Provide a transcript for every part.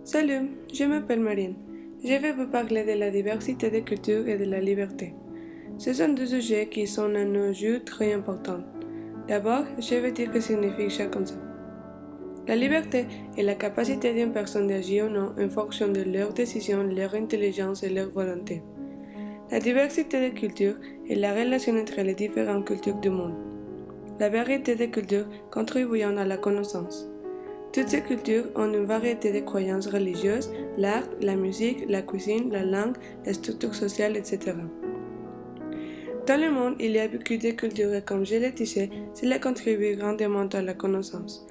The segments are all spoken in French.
Salut, je m'appelle Marine. Je vais vous parler de la diversité des cultures et de la liberté. Ce sont deux sujets qui sont à nos jours très importants. D'abord, je vais dire que signifie chacun ça. La liberté est la capacité d'une personne d'agir ou non en fonction de leurs décisions, leur intelligence et leur volonté. La diversité des cultures est la relation entre les différentes cultures du monde. La variété des cultures contribuant à la connaissance. Toutes ces cultures ont une variété de croyances religieuses, l'art, la musique, la cuisine, la langue, la structure sociale, etc. Dans le monde, il y a beaucoup de cultures et comme je l'ai dit, cela contribue grandement à la connaissance.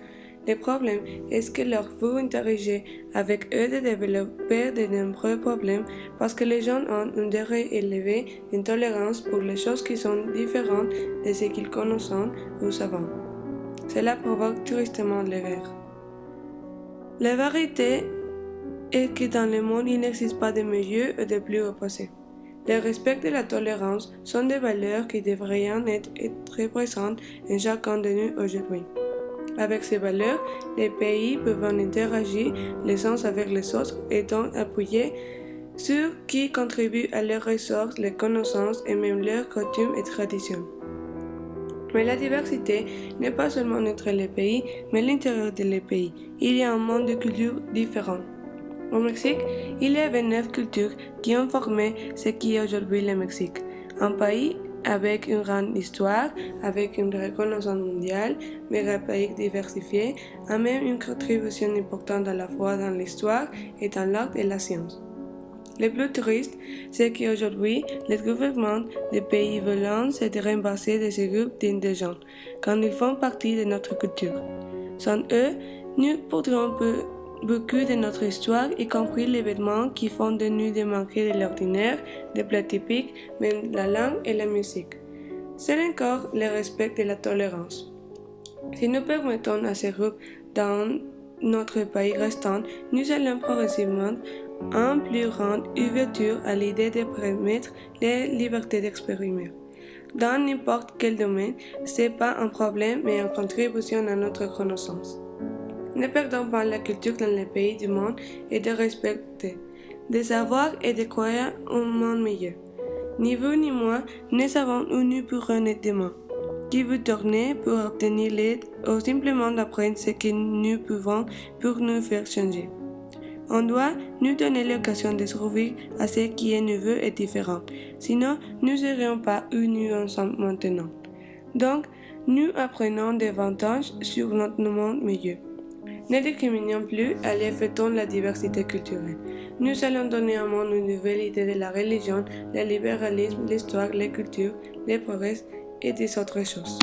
Le problème est que leur vous interagir avec eux de développer de nombreux problèmes parce que les gens ont un degré élevé d'intolérance pour les choses qui sont différentes de ce qu'ils connaissent ou savent. Cela provoque tristement l'erreur. La vérité est que dans le monde, il n'existe pas de mieux et de plus opposés. Le respect et la tolérance sont des valeurs qui devraient être présentes en chacun de nous aujourd'hui. Avec ces valeurs, les pays peuvent interagir les uns avec les autres et donc appuyer ceux qui contribuent à leurs ressources, les connaissances et même leurs coutumes et traditions. Mais la diversité n'est pas seulement entre les pays, mais à l'intérieur des pays. Il y a un monde de cultures différentes. Au Mexique, il y a 29 cultures qui ont formé ce qui est aujourd'hui le Mexique. Un pays avec une grande histoire, avec une reconnaissance mondiale, mais un pays diversifié, a même une contribution importante à la fois dans l'histoire et dans l'art et la science. Le plus triste, c'est qu'aujourd'hui, les gouvernements des pays veulent se débarrasser de ces groupes d'indigènes, quand ils font partie de notre culture. Sans eux, nous perdrons beaucoup de notre histoire, y compris les vêtements qui font de nous des manquer de l'ordinaire, des plats typiques, même la langue et la musique. C'est encore le respect et la tolérance. Si nous permettons à ces groupes dans notre pays restant, nous allons progressivement une plus grande ouverture à l'idée de permettre les libertés d'exprimer. Dans n'importe quel domaine, ce n'est pas un problème mais une contribution à notre connaissance. Ne perdons pas la culture dans les pays du monde et de respecter, de savoir et de croire un monde meilleur. Ni vous ni moi ne savons où nous pourrons être demain. Qui vous tournez pour obtenir l'aide ou simplement d'apprendre ce que nous pouvons pour nous faire changer. On doit nous donner l'occasion de s'ouvrir à ce qui est nouveau et différent, sinon nous ne serions pas où nous en sommes maintenant. Donc, nous apprenons davantage sur notre monde meilleur. Ne discriminons plus, allez fêtons la diversité culturelle. Nous allons donner au monde une nouvelle idée de la religion, le libéralisme, l'histoire, les cultures, les progrès et des autres choses.